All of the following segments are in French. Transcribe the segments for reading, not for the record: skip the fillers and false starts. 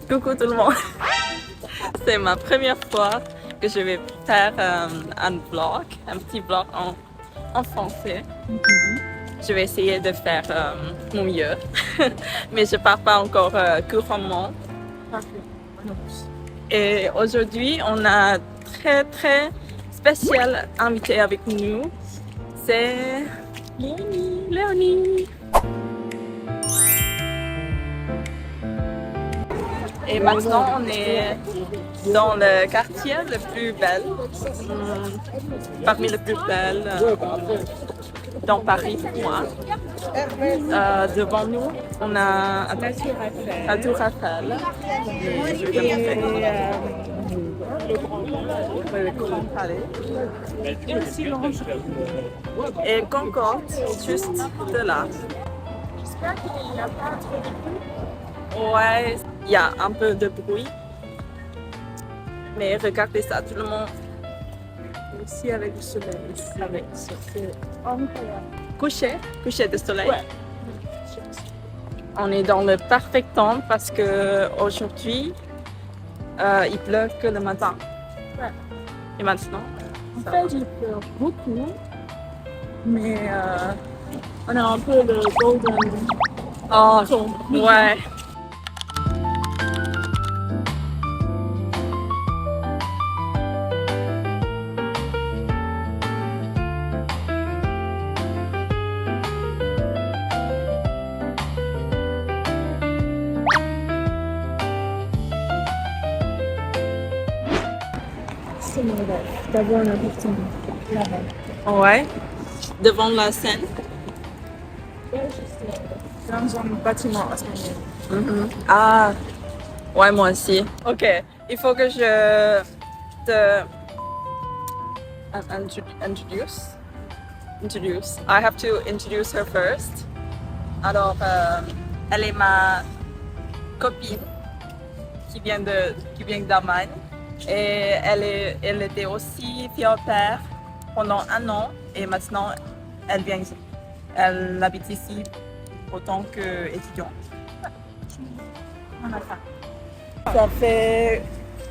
Coucou tout le monde. C'est ma première fois que je vais faire un vlog, un petit vlog en français. Je vais essayer de faire mon mieux, mais je parle pas encore couramment. Et aujourd'hui, on a très spécial invité avec nous. C'est Léonie. Et maintenant, on est dans le quartier le plus bel, parmi les plus belles dans Paris pour moi. Devant nous, on a la Tour Eiffel. Le Grand Palais. Et Concorde, juste de là. J'espère qu'il n'y a pas trop de bruit. Ouais, il y a un peu de bruit. Mais regardez ça, tout le monde. Aussi avec le soleil. Avec c'est incroyable. Coucher de soleil. Ouais. On est dans le parfait temps parce que aujourd'hui, il pleut que le matin. Ouais. Et maintenant, En fait, il pleut beaucoup, mais on a un peu le golden oh, ton. ouais. C'est mon rêve d'avoir un appartement là-bas. Ouais. Devant la Seine. Ouais, je sais. Dans un bâtiment à ce moment. Ah, ouais, moi aussi. Ok, il faut que je te introduce. I have to introduce her first. Alors, elle est ma copine qui vient d'Allemagne et elle était aussi fille au père pendant 1 an et maintenant elle habite ici autant qu'étudiante. On a faim. Ça fait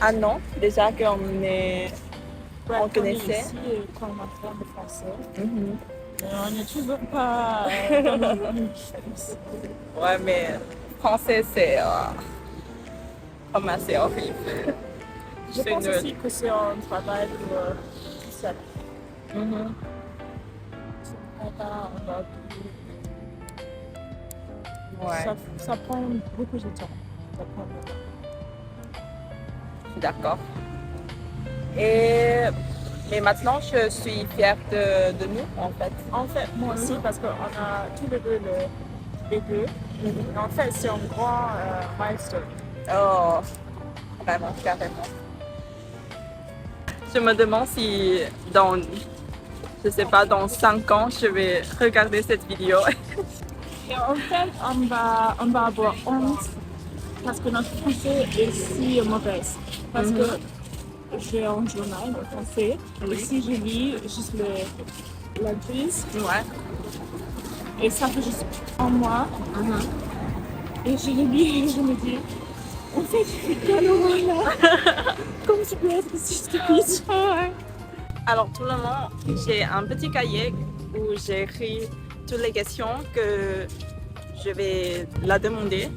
1 an déjà qu'on est. Ouais, On connaissait. Ici, quand on apprend le français. Mais on n'est toujours pas dans la langue. Ouais, mais français c'est comme assez horrible. Je C'est pense nul. aussi que c'est un travail pour tout seul. Si on pas, on va Ouais, ça prend beaucoup de temps. Ça prend beaucoup de temps. je suis d'accord. Mais maintenant, je suis fière de nous en fait. En fait, moi aussi, parce qu'on a tous les deux les deux. Et en fait, c'est un grand milestone. Oh, vraiment, carrément. Je me demande si je sais pas, dans 5 ans, je vais regarder cette vidéo. Et en fait, on va avoir honte parce que notre français est si mauvais. Parce que j'ai un journal de français et si je lis juste la grise, Ouais. et ça fait juste 1 mois, et je le lis et je me dis, en fait, quelle horreur là. Comment tu peux être si stupide? Alors, tout le monde, j'ai un petit cahier où j'ai écrit toutes les questions que je vais la demander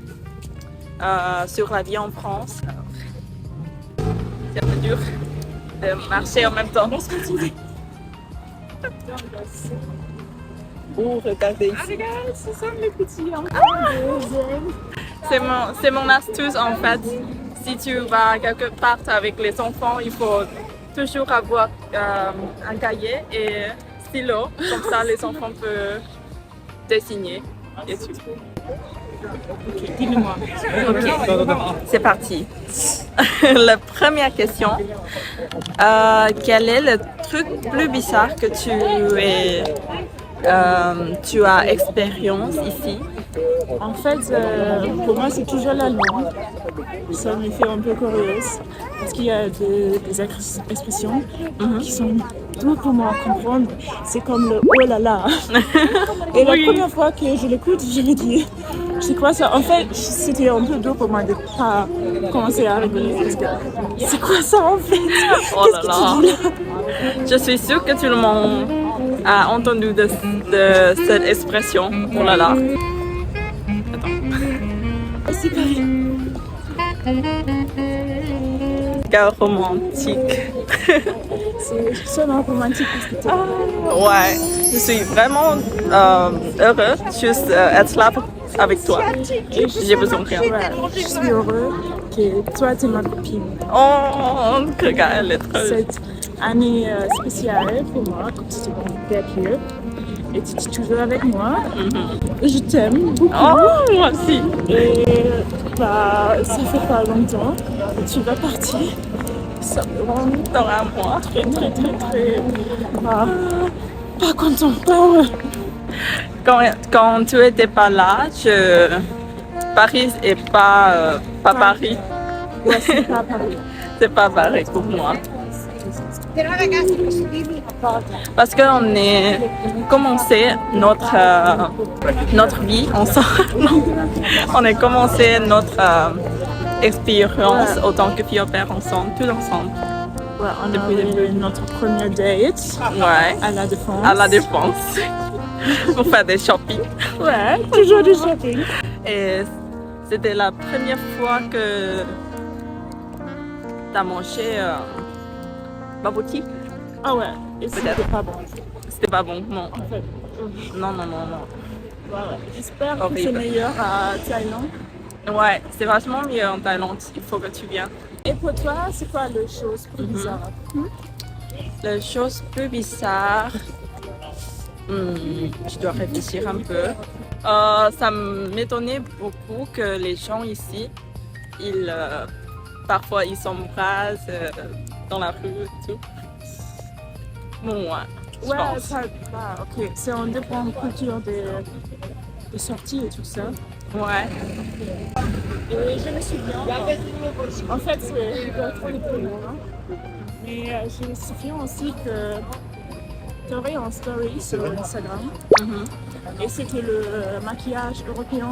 sur la vie en France. Alors, c'est un peu dur de marcher en même temps. Oh, regardez Ah, ici. regarde, ce sont les petits C'est mon astuce en fait. Si tu vas quelque part avec les enfants, il faut toujours avoir un cahier et stylo. Comme ça, les enfants peuvent dessiner. Et tout. Dis-le-moi. Ok, c'est parti. La première question. Quel est le truc plus bizarre que tu as expérience ici? En fait, pour moi, c'est toujours la langue. Ça me fait un peu curieuse. Parce qu'il y a des expressions qui sont dures pour moi à comprendre. C'est comme le oh là là. Et la première fois que je l'écoute, je me dis, c'est quoi ça? En fait, c'était un peu dur pour moi de ne pas commencer à rigoler. Parce que c'est quoi ça en fait? Oh là Qu'est-ce que là. tu dis là? Je suis sûre que tout le monde a entendu de cette expression. Oh là là. C'est pareil. Cœur romantique. C'est seulement romantique parce que t'es Ouais, je suis vraiment heureuse juste être là avec toi. J'ai besoin de rien. Ouais, je suis heureux que toi, tu es ma copine. Oh, regarde, elle est trop. Cette année spéciale pour moi, comme tu es here. Et tu es toujours avec moi. Je t'aime beaucoup. Oh, moi aussi. Et bah, ça fait pas longtemps que tu vas partir. Ça me rend Dans un mois. très, bah, pas content, pas heureux. Quand tu étais pas là, Paris est pas Paris. Ouais, c'est pas pareil. C'est pas Paris pour moi. Parce qu'on a commencé notre vie ensemble. On a commencé notre expérience autant que fille au père ensemble, tout ensemble. Ouais, on a eu notre première date Ouais, à la Défense. à la Défense. Pour faire des shopping. Ouais, toujours du shopping. Et c'était la première fois que t'as mangé bubble tea. Ah ouais, et c'était pas bon. C'était pas bon, non. En fait, Non. ouais. J'espère que c'est Horrible. meilleur à Thaïlande. Ouais, c'est vachement mieux en Thaïlande. Il faut que tu viennes. Et pour toi, c'est quoi la chose plus bizarre? La chose plus bizarre, je dois réfléchir un peu. Ça m'étonnait beaucoup que les gens ici, parfois ils s'embrassent dans la rue et tout. Bon, ouais, je Ouais, pense. ça, bah, ok. C'est un dépend de culture des sorties et tout ça. Ouais. Et je me souviens, en fait, c'est trop les plus loin. Mais je me souviens aussi que tu aurais un story sur Instagram. Et c'était le maquillage européen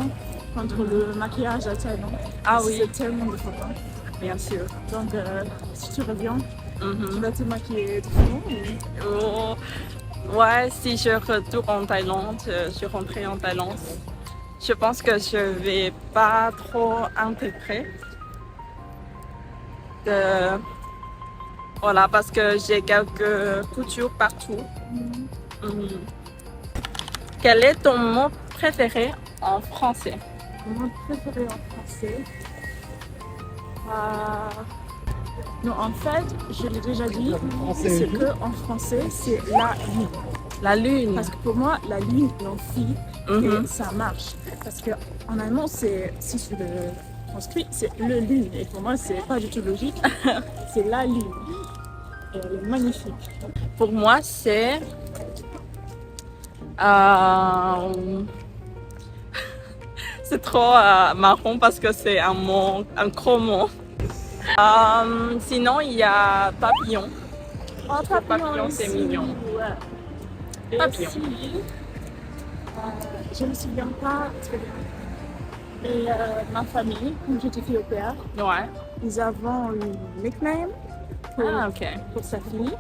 contre le maquillage à Thaïlande. Ah oui, C'est tellement différent. bien sûr. Donc, si tu reviens, tu vas te maquiller différemment. Oh, ouais, si je retourne en Thaïlande, je rentrerai en Thaïlande, je pense que je vais pas trop intégrer. Voilà, parce que j'ai quelques coutures partout. Quel est ton mot préféré en français? Mon mot préféré en français. Non, en fait, je l'ai déjà dit, c'est que en français, c'est la lune. La lune. Parce que pour moi, la lune l'amphi, et ça marche. Parce qu'en allemand, si je le transcris, c'est le lune. Et pour moi, c'est pas du tout logique. C'est la lune. Et elle est magnifique. Pour moi, c'est c'est trop marrant parce que c'est un gros mot. Sinon, il y a papillon. Oh, Papillon, c'est aussi, mignon. Ouais. Et Papillon. aussi, je me souviens pas très bien. Et ma famille, quand j'étais fille au père, Ouais. ils avaient un nickname Ah, ok. pour sa fille.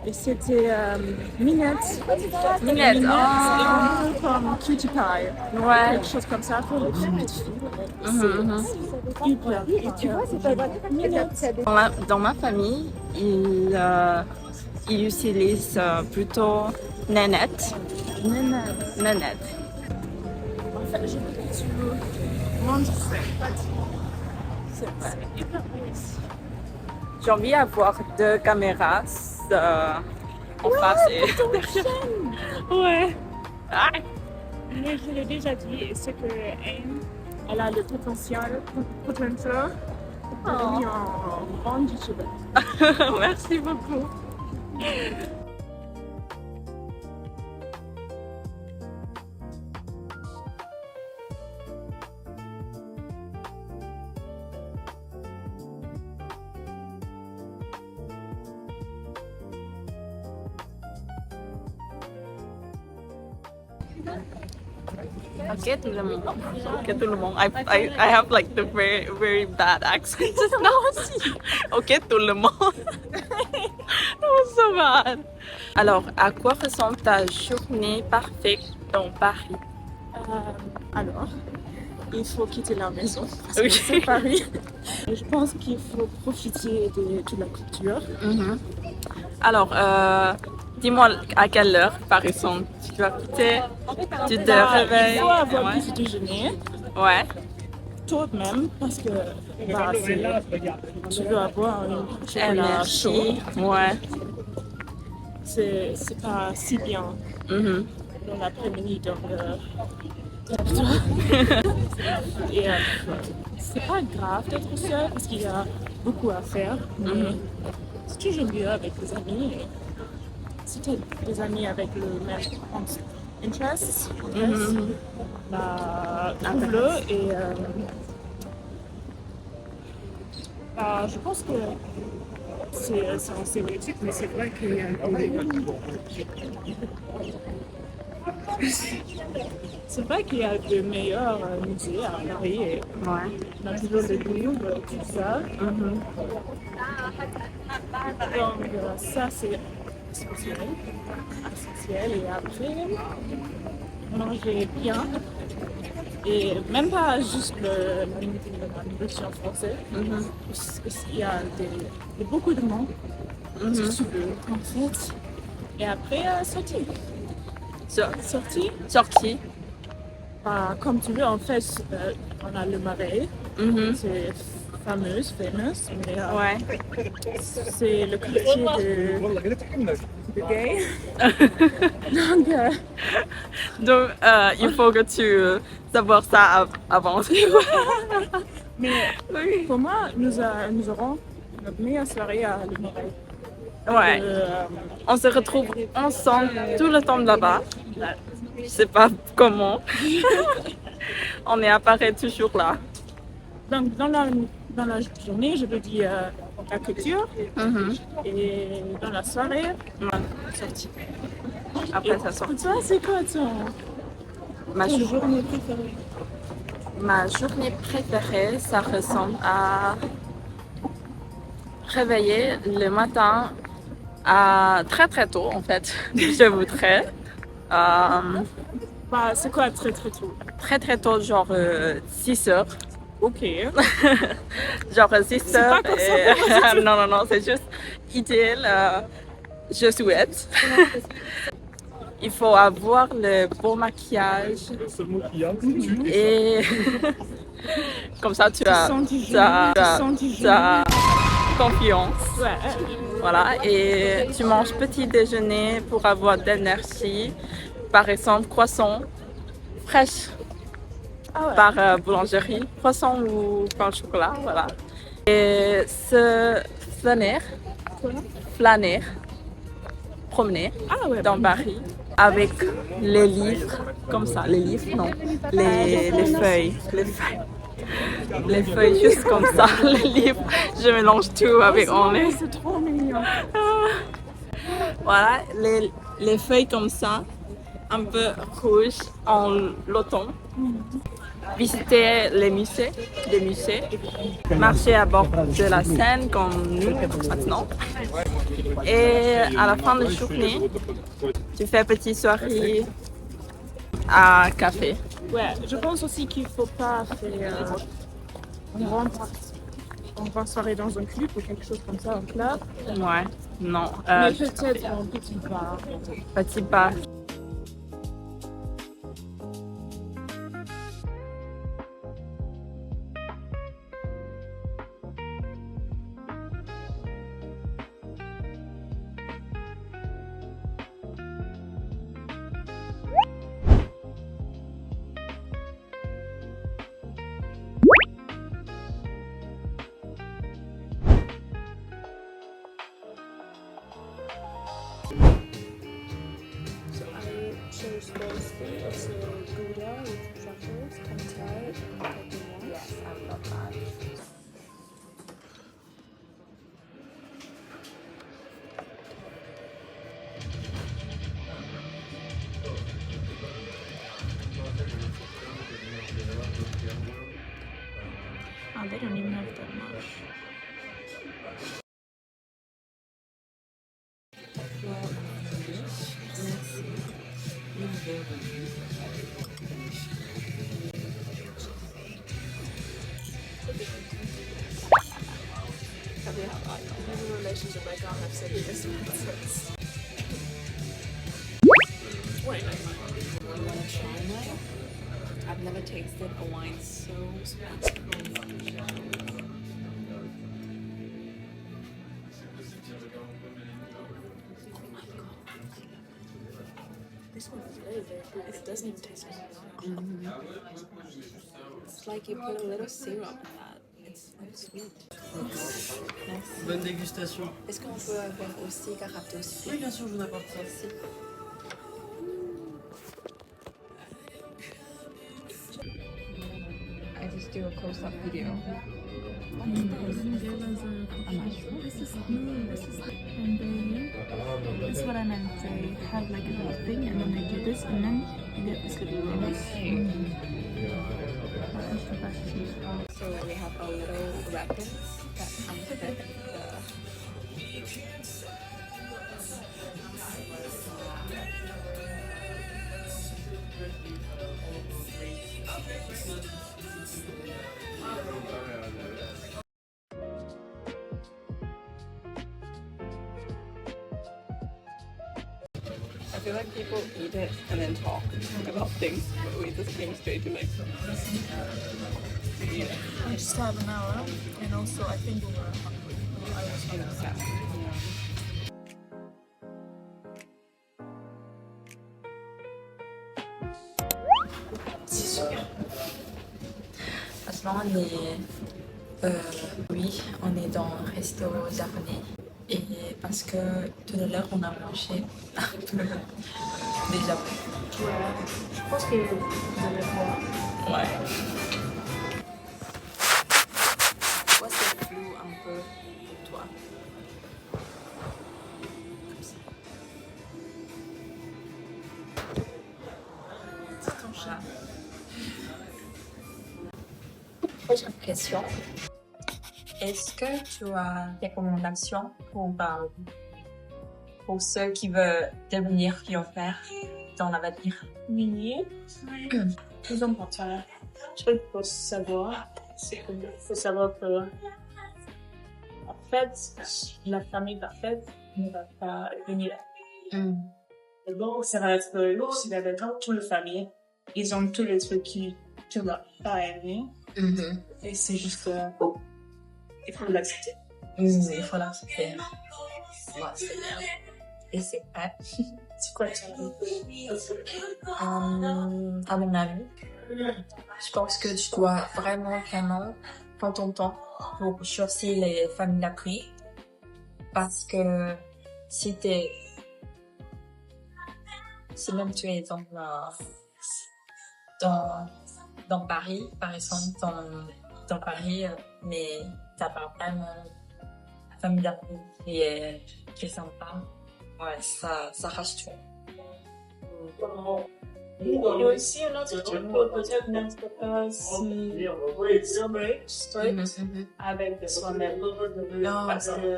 Et c'était Minette. Minette, C'est oh. un peu comme Cutie Pie. Ouais. Quelque chose comme ça pour les petites filles. C'est hyper. Et tu vois, c'est pas Minette. Dans ma famille, ils utilisent plutôt Nanette. Nanette. Nanette. En fait, je veux que tu manges ça. C'est hyper beau ici. J'ai envie d'avoir deux caméras en face et ouais. Ah. Mais je l'ai déjà dit, et c'est que Anne, elle a le potentiel de devenir un grand youtubeur. Merci beaucoup. Ok, tout le monde. Ok, tout le monde. I have like the very, very bad accent now aussi. Ok, tout le monde. That was so bad. Alors, à quoi ressemble ta journée parfaite dans Paris? Alors, il faut quitter la maison parce que Oui. c'est Paris. Et je pense qu'il faut profiter de la culture. Alors, dis-moi à quelle heure, par exemple, tu dois quitter, tu te Il réveilles. faut avoir Ouais. petit déjeuner, Ouais. tôt même, parce que tu veux avoir un chocolat chaud. Énergie. Ouais. C'est pas si bien Mhm. dans l'après-midi, donc lève-toi. Et c'est pas grave d'être seul parce qu'il y a beaucoup à faire, mais c'est toujours mieux avec des amis. Et si tu as des amis avec le même interest, bah, trouve-le et bah, je pense que c'est un stéréotype, mais c'est vrai qu'il y a c'est vrai qu'il y a de meilleurs musées à Paris et Ouais. on a toujours le Louvre, tout ça. Donc ça c'est essentiel. Et après, manger bien. Et même pas juste la nourriture française. Parce qu'il y a beaucoup de monde. Si tu veux, en fait. Et après, sortir. Sortir. Sortie. Bah, comme tu veux, en fait, on a le Marais. C'est fameux, mais Ouais. c'est le quartier de gay. Donc, Donc, il faut que tu savoir ça avant. mais Oui. pour moi, nous aurons notre meilleure soirée à Le Marais. Ouais. On se retrouve ensemble tout le temps là-bas. Je sais pas comment. On est apparaît toujours là. Donc, dans la journée, je veux dire la culture et dans la soirée, sortie. Après, ça sort. Pour toi, c'est quoi Ma, ton jour- journée préférée? ma journée préférée, ça ressemble à réveiller le matin à très très tôt en fait. Je voudrais. Bah, c'est quoi très très tôt? Très très tôt, genre 6 heures. Ok. Genre 6 heures. pas comme ça Non, non, non, c'est juste idéal. Je souhaite. Il faut avoir le bon maquillage et comme ça tu as, sens du tu as- tu as- sens du tu as confiance. Ouais. Voilà, et tu manges petit déjeuner pour avoir de l'énergie. Par exemple, croissant fraîche Ah ouais. par boulangerie, croissant ou pain au chocolat, voilà. Et se flâner, promener Ah ouais. dans Paris avec les livres, comme ça, les livres, non, les feuilles, les feuilles juste comme ça, les livres, je mélange tout avec on est. C'est trop mignon. Voilà, les feuilles comme ça, un peu rouges en l'automne. Visiter les musées, marcher à bord de la Seine comme nous maintenant. Et à la fin de la journée, tu fais petite soirée à café. Ouais, je pense aussi qu'il faut pas faire une grande soirée dans un club ou quelque chose comme ça, un club. Ouais, non, Mais peut-être un petit bar. petit bar. I chose Thursday. It's a Gouda with truffles, comté, and peppermint. Yes, I love that. they don't even have that much. Have you had a relationship I can't have said this nonsense? Wait, You want to try mine? I've never tasted a wine so sweet. This one is very, very good. It doesn't even taste like wine. It's like you put a little syrup in that. It's like sweet. Merci. Bonne dégustation. Est-ce qu'on peut avoir aussi carapace aussi? Oui, bien sûr, je vous apporte ça. Merci. I just do a close-up video. And that's what I meant. They have like a little thing, and then they do this, and then you get this little thing. So we have our little wrappers that come with it. I feel like people eat it and then talk about things, but we just came straight to Mexico. I just have an hour, and also I think we were hungry. I was hungry. Maintenant, oui, on est dans un resto japonais. Et parce que tout à l'heure, on a mangé déjà. Je pense que vous allez voir. Ouais. Pourquoi c'est flou un peu pour toi? C'est ton chat. Prochaine question. Est-ce que tu as des recommandations pour ceux qui veulent devenir pionniers dans l'avenir? Oui. Plus important. Je crois qu'il faut savoir, c'est qu'il faut savoir que, en fait, la famille parfaite ne va pas venir. Et bon, ça va être lourd s'il y avait dans toute la famille. Ils ont tous les trucs qui tu n'as pas aimé. Et c'est juste, il faut l'accepter. Il faut l'accepter. Ouais, c'est bien. Et c'est prêt. C'est quoi ça? À mon avis, je pense que tu dois vraiment prendre ton temps pour choisir les familles d'accueil. Parce que si même tu es dans Paris, par exemple, dans Paris, mais t'as pas vraiment la famille d'accueil qui est sympa, ouais, ça rage tout. Il y a aussi un autre truc pour peut-être n'être pas si strict avec soi-même. Parce que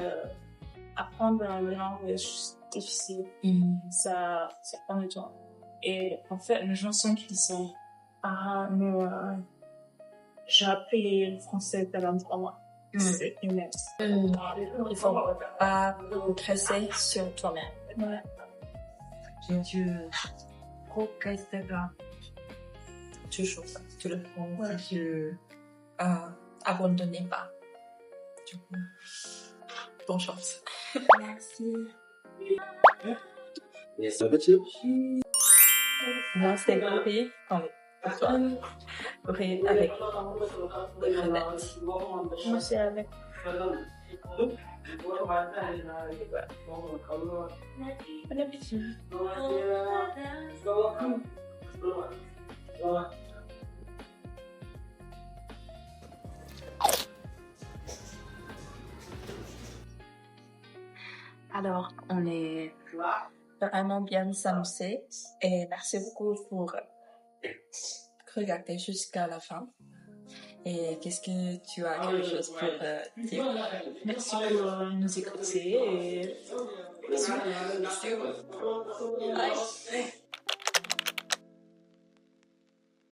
apprendre une langue est difficile. Ça prend du temps. Et en fait, les gens sont qui sont mais j'ai appris le français pendant 3 mois. C'est immense. Il faut pas presser sur toi-même. Ouais. Tu progresseras toujours. Tu le prends, tu abandonnes pas. Du coup, bonne chance. Merci. Moi, c'est compris. Pour toi. Compris avec des crevettes. Moi, c'est avec. Bon appétit. Alors, on est vraiment bien s'amuser et merci beaucoup pour regarder jusqu'à la fin. Et qu'est-ce que tu as quelque chose pour dire? Merci pour nous écouter et bisous. Bye.